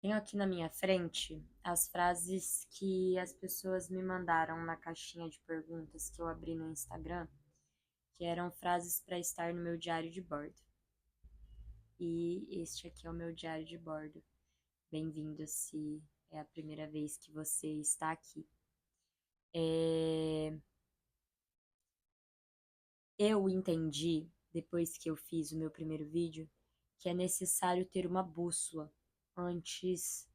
Tenho aqui na minha frente as frases que as pessoas me mandaram na caixinha de perguntas que eu abri no Instagram, que eram frases para estar no meu diário de bordo. E este aqui é o meu diário de bordo. Bem-vindo se é a primeira vez que você está aqui. Eu entendi, depois que eu fiz o meu primeiro vídeo, que é necessário ter uma bússola antes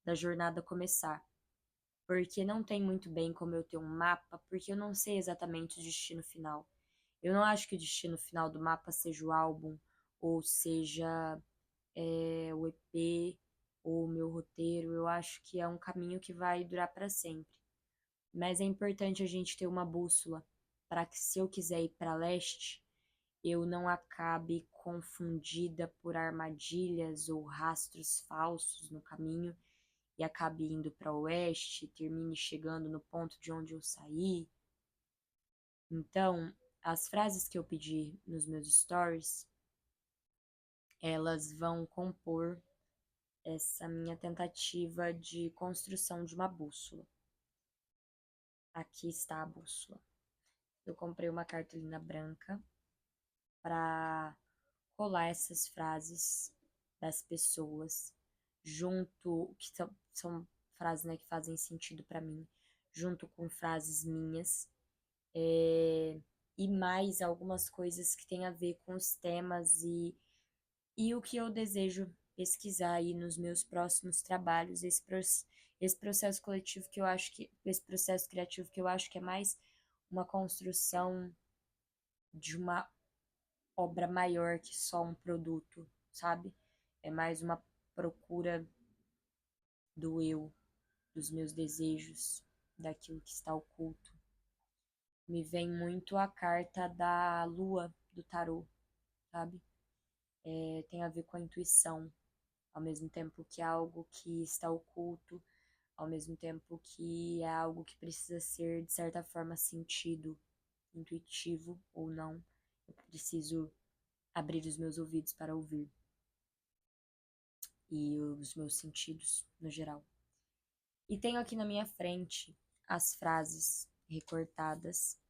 da jornada começar. Porque não tem muito bem como eu ter um mapa, porque eu não sei exatamente o destino final. Eu não acho que o destino final do mapa seja o álbum, ou seja o EP, ou o meu roteiro. Eu acho que é um caminho que vai durar para sempre. Mas é importante a gente ter uma bússola, para que se eu quiser ir para leste, eu não acabe confundida por armadilhas ou rastros falsos no caminho e acabe indo para o oeste, termine chegando no ponto de onde eu saí. Então, as frases que eu pedi nos meus stories, elas vão compor essa minha tentativa de construção de uma bússola. Aqui está a bússola. Eu comprei uma cartolina branca para colar essas frases das pessoas junto, que são frases, né, que fazem sentido para mim, junto com frases minhas, e mais algumas coisas que têm a ver com os temas e o que eu desejo pesquisar aí nos meus próximos trabalhos, esse processo coletivo que eu acho que, esse processo criativo que eu acho que é mais uma construção de uma obra maior que só um produto, sabe? É mais uma procura do eu, dos meus desejos, daquilo que está oculto. Me vem muito a carta da lua do tarô, sabe? Tem a ver com a intuição, ao mesmo tempo que é algo que está oculto, ao mesmo tempo que é algo que precisa ser, de certa forma, sentido, intuitivo ou não. Eu preciso abrir os meus ouvidos para ouvir e os meus sentidos no geral. E tenho aqui na minha frente as frases recortadas,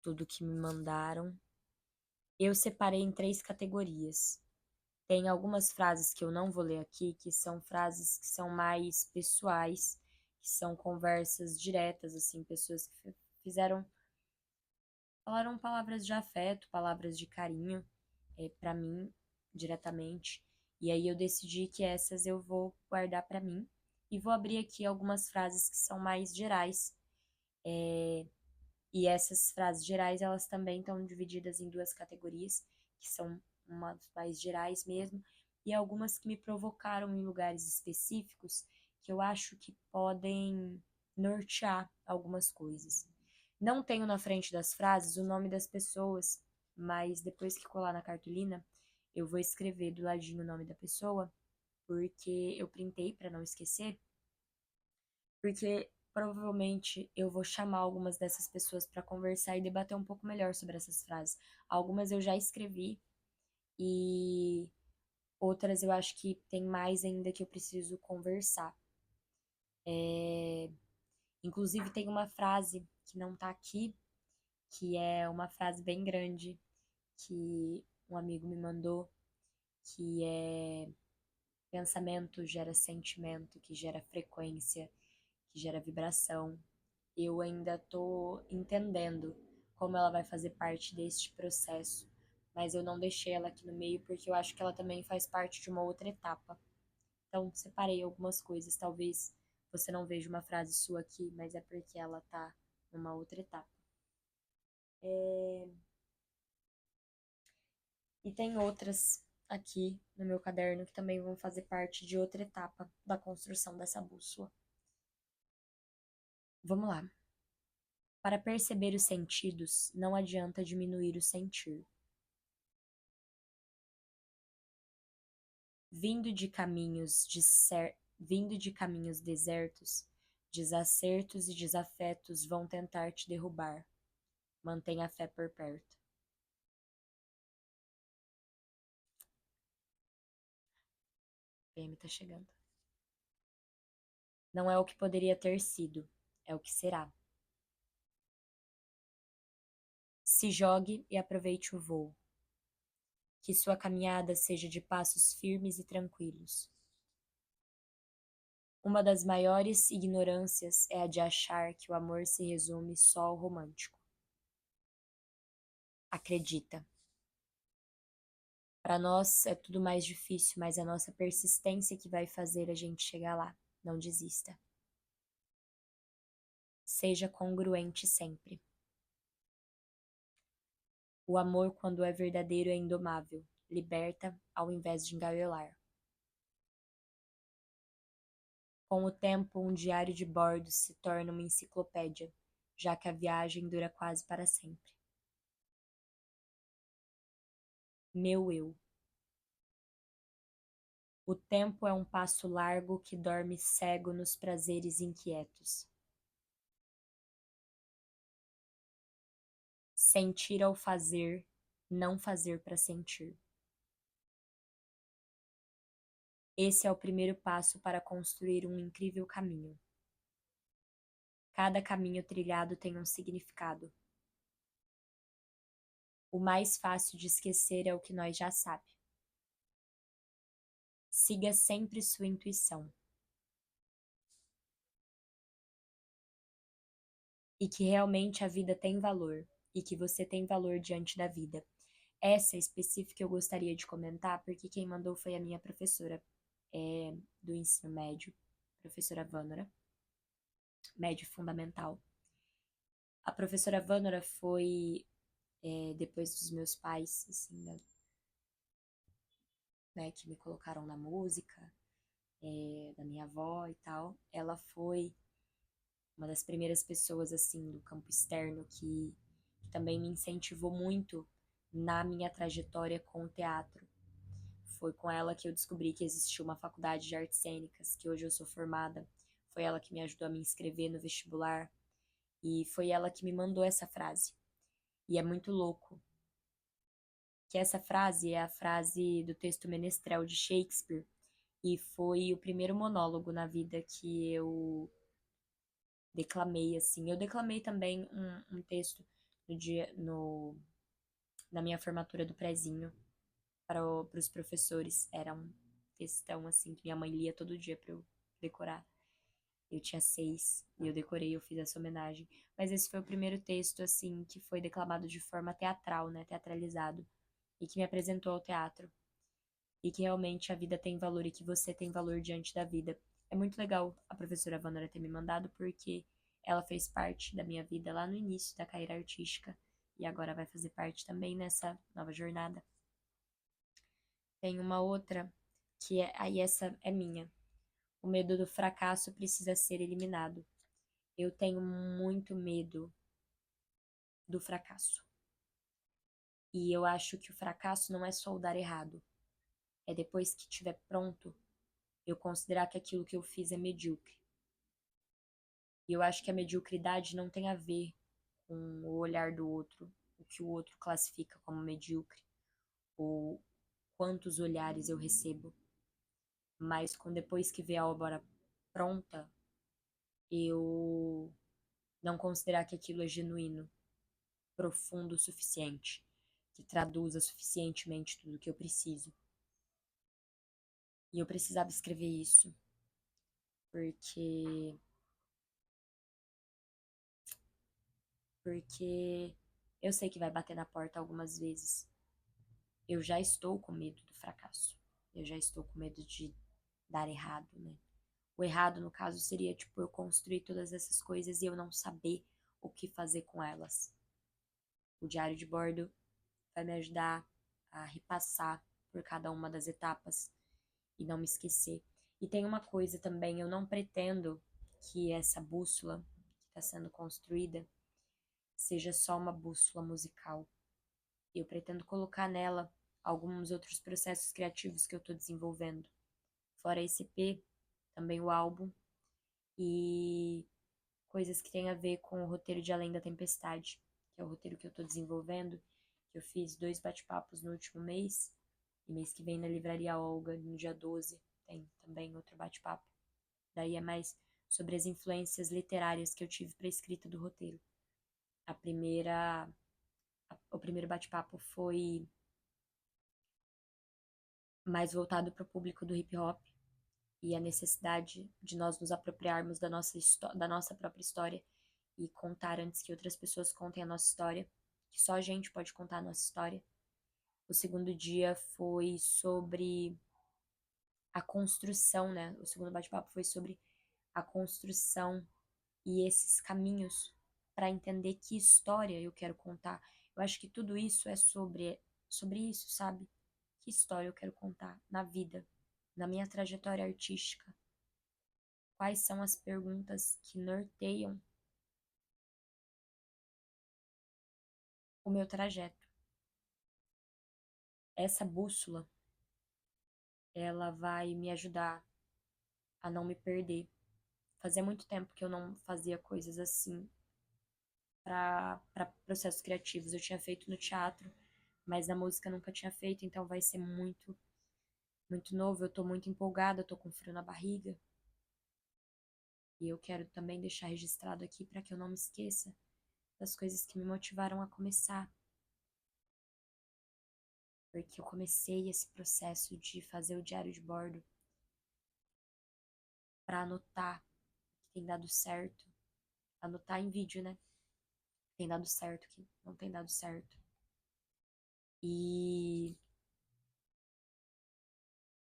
tudo que me mandaram. Eu separei em 3 categorias. Tem algumas frases que eu não vou ler aqui, que são frases que são mais pessoais, que são conversas diretas, assim, pessoas que falaram palavras de afeto, palavras de carinho, para mim, diretamente. E aí eu decidi que essas eu vou guardar para mim e vou abrir aqui algumas frases que são mais gerais. E essas frases gerais, elas também estão divididas em 2 categorias, que são umas mais gerais mesmo, e algumas que me provocaram em lugares específicos, que eu acho que podem nortear algumas coisas. Não tenho na frente das frases o nome das pessoas, mas depois que colar na cartolina, eu vou escrever do ladinho o nome da pessoa, porque eu printei para não esquecer, porque provavelmente eu vou chamar algumas dessas pessoas para conversar e debater um pouco melhor sobre essas frases. Algumas eu já escrevi e outras eu acho que tem mais ainda que eu preciso conversar. Inclusive tem uma frase que não tá aqui, que é uma frase bem grande que um amigo me mandou, que é: pensamento gera sentimento, que gera frequência, que gera vibração. Eu ainda tô entendendo como ela vai fazer parte deste processo, mas eu não deixei ela aqui no meio porque eu acho que ela também faz parte de uma outra etapa. Então, separei algumas coisas. Talvez você não veja uma frase sua aqui, mas é porque ela tá numa outra etapa. E tem outras aqui no meu caderno que também vão fazer parte de outra etapa da construção dessa bússola. Vamos lá. Para perceber os sentidos, não adianta diminuir o sentir. Vindo de caminhos desertos, desacertos e desafetos vão tentar te derrubar. Mantenha a fé por perto. PM tá chegando. Não é o que poderia ter sido, é o que será. Se jogue e aproveite o voo. Que sua caminhada seja de passos firmes e tranquilos. Uma das maiores ignorâncias é a de achar que o amor se resume só ao romântico. Acredita. Para nós é tudo mais difícil, mas é a nossa persistência que vai fazer a gente chegar lá. Não desista. Seja congruente sempre. O amor, quando é verdadeiro, é indomável. Liberta ao invés de engaiolar. Com o tempo, um diário de bordo se torna uma enciclopédia, já que a viagem dura quase para sempre. Meu eu. O tempo é um passo largo que dorme cego nos prazeres inquietos. Sentir ao fazer, não fazer para sentir. Esse é o primeiro passo para construir um incrível caminho. Cada caminho trilhado tem um significado. O mais fácil de esquecer é o que nós já sabemos. Siga sempre sua intuição. E que realmente a vida tem valor, e que você tem valor diante da vida. Essa específica eu gostaria de comentar, porque quem mandou foi a minha professora do ensino médio, professora Vânora, médio fundamental. A professora Vânora foi, depois dos meus pais, assim, né, que me colocaram na música, da minha avó e tal, ela foi uma das primeiras pessoas, assim, do campo externo que também me incentivou muito na minha trajetória com o teatro. Foi com ela que eu descobri que existia uma faculdade de artes cênicas, que hoje eu sou formada. Foi ela que me ajudou a me inscrever no vestibular. E foi ela que me mandou essa frase. E é muito louco que essa frase é a frase do texto Menestrel de Shakespeare. E foi o primeiro monólogo na vida que eu declamei, assim. Eu declamei também um texto na minha formatura do prezinho para os professores. Era um textão, assim, que minha mãe lia todo dia para eu decorar. Eu tinha 6 e eu decorei, eu fiz essa homenagem. Mas esse foi o primeiro texto, assim, que foi declamado de forma teatral, né, teatralizado, e que me apresentou ao teatro. E que realmente a vida tem valor e que você tem valor diante da vida. É muito legal a professora Vanora ter me mandado, porque ela fez parte da minha vida lá no início da carreira artística e agora vai fazer parte também nessa nova jornada. Tem uma outra que aí essa é minha. O medo do fracasso precisa ser eliminado. Eu tenho muito medo do fracasso. E eu acho que o fracasso não é só o dar errado. É depois que estiver pronto, eu considerar que aquilo que eu fiz é medíocre. E eu acho que a mediocridade não tem a ver com o olhar do outro, o que o outro classifica como medíocre, ou quantos olhares eu recebo. Mas com depois que vê a obra pronta, eu não considerar que aquilo é genuíno, profundo o suficiente, que traduza suficientemente tudo o que eu preciso. E eu precisava escrever isso, porque eu sei que vai bater na porta algumas vezes. Eu já estou com medo do fracasso. Eu já estou com medo de dar errado, né? O errado, no caso, seria, tipo, eu construir todas essas coisas e eu não saber o que fazer com elas. O diário de bordo vai me ajudar a repassar por cada uma das etapas e não me esquecer. E tem uma coisa também, eu não pretendo que essa bússola que está sendo construída seja só uma bússola musical. Eu pretendo colocar nela alguns outros processos criativos que eu estou desenvolvendo. Fora esse EP, também o álbum e coisas que têm a ver com o roteiro de Além da Tempestade, que é o roteiro que eu estou desenvolvendo, que eu fiz 2 bate-papos no último mês, e mês que vem na Livraria Olga, no dia 12, tem também outro bate-papo. Daí é mais sobre as influências literárias que eu tive para a escrita do roteiro. O primeiro bate-papo foi mais voltado para o público do hip hop e a necessidade de nós nos apropriarmos da nossa própria história e contar antes que outras pessoas contem a nossa história, que só a gente pode contar a nossa história. O segundo dia foi sobre a construção, né? O segundo bate-papo foi sobre a construção e esses caminhos para entender que história eu quero contar. Eu acho que tudo isso é sobre isso, sabe? Que história eu quero contar na vida, na minha trajetória artística. Quais são as perguntas que norteiam o meu trajeto? Essa bússola, ela vai me ajudar a não me perder. Fazia muito tempo que eu não fazia coisas assim para processos criativos. Eu tinha feito no teatro, mas na música nunca tinha feito, então vai ser muito novo. Eu tô muito empolgada, eu tô com frio na barriga. E eu quero também deixar registrado aqui para que eu não me esqueça das coisas que me motivaram a começar. Porque eu comecei esse processo de fazer o diário de bordo para anotar o que tem dado certo, anotar em vídeo, né? Tem dado certo, que não tem dado certo. E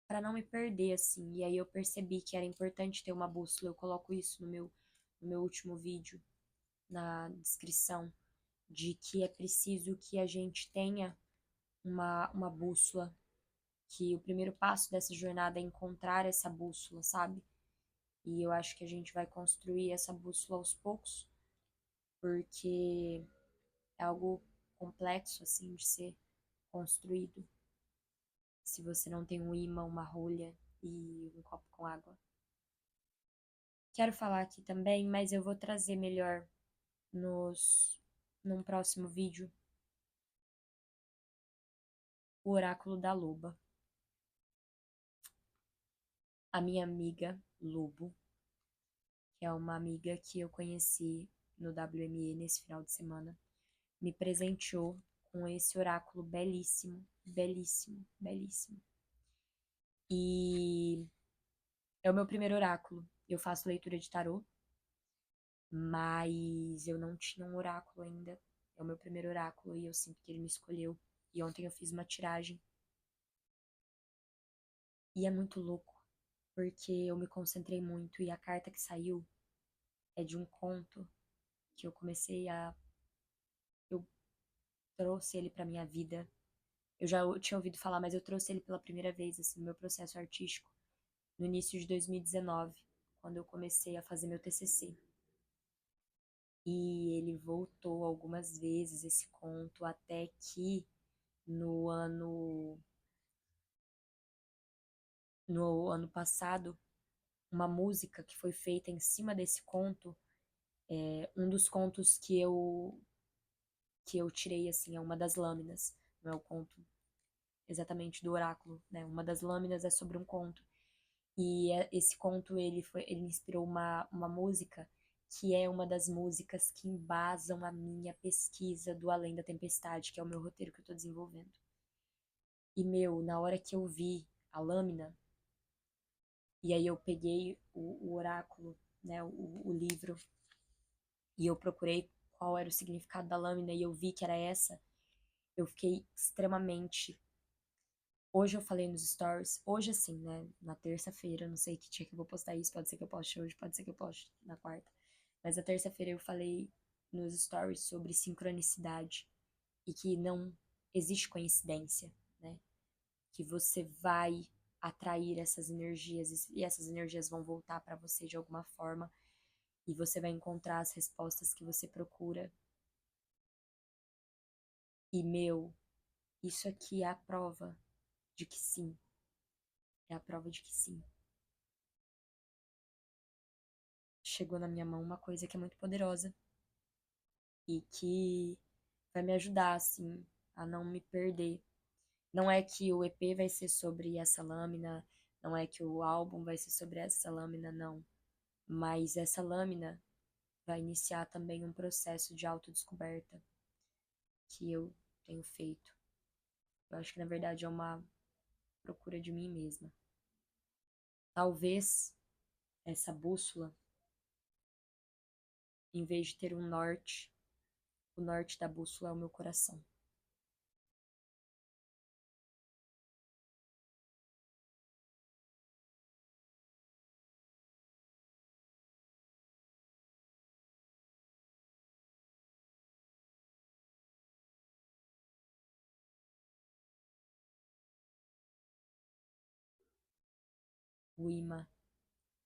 para não me perder assim. E aí eu percebi que era importante ter uma bússola. Eu coloco isso no meu último vídeo, na descrição, de que é preciso que a gente tenha uma bússola, que o primeiro passo dessa jornada é encontrar essa bússola, sabe? E eu acho que a gente vai construir essa bússola aos poucos, porque é algo complexo assim de ser construído. Se você não tem um ímã, uma rolha e um copo com água. Quero falar aqui também, mas eu vou trazer melhor num próximo vídeo, o oráculo da loba. A minha amiga Lobo, que é uma amiga que eu conheci no WME nesse final de semana, me presenteou com esse oráculo belíssimo, belíssimo, belíssimo. E é o meu primeiro oráculo. Eu faço leitura de tarô, mas eu não tinha um oráculo ainda. É o meu primeiro oráculo e eu sinto que ele me escolheu. E ontem eu fiz uma tiragem. E é muito louco, porque eu me concentrei muito e a carta que saiu é de um conto que eu trouxe ele pra minha vida. Eu já tinha ouvido falar, mas eu trouxe ele pela primeira vez assim no meu processo artístico no início de 2019, quando eu comecei a fazer meu TCC. E ele voltou algumas vezes esse conto até que no ano no ano passado, uma música que foi feita em cima desse conto, um dos contos que eu tirei assim, é uma das lâminas, não é o conto exatamente do oráculo, né? Uma das lâminas é sobre um conto. E esse conto ele inspirou uma música que é uma das músicas que embasam a minha pesquisa do Além da Tempestade, que é o meu roteiro que eu tô desenvolvendo. E meu, na hora que eu vi a lâmina, e aí eu peguei o oráculo, né, o livro, e eu procurei qual era o significado da lâmina e eu vi que era essa, eu fiquei extremamente. Hoje eu falei nos stories, hoje assim, né? Na terça-feira, não sei que dia que eu vou postar isso, pode ser que eu poste hoje, pode ser que eu poste na quarta. Mas na terça-feira eu falei nos stories sobre sincronicidade e que não existe coincidência, né? Que você vai atrair essas energias e essas energias vão voltar para você de alguma forma e você vai encontrar as respostas que você procura. E meu, isso aqui é a prova de que sim. É a prova de que sim. Chegou na minha mão uma coisa que é muito poderosa e que vai me ajudar, assim, a não me perder. Não é que o EP vai ser sobre essa lâmina, Não é que o álbum vai ser sobre essa lâmina, não. Mas essa lâmina vai iniciar também um processo de autodescoberta que eu tenho feito. Eu acho que na verdade é uma procura de mim mesma. Talvez essa bússola, em vez de ter um norte, o norte da bússola é o meu coração. O imã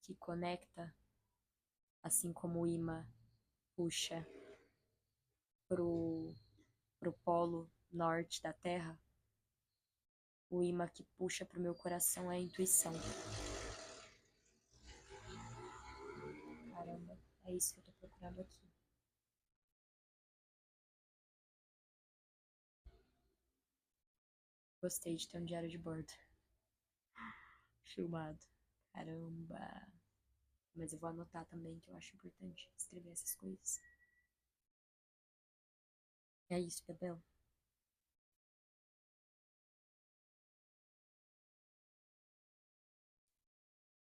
que conecta, assim como o imã puxa pro polo norte da Terra, o imã que puxa pro meu coração é a intuição. Caramba, é isso que eu tô procurando aqui. Gostei de ter um diário de bordo filmado. Caramba. Mas eu vou anotar também, que eu acho importante escrever essas coisas. É isso, Bebel.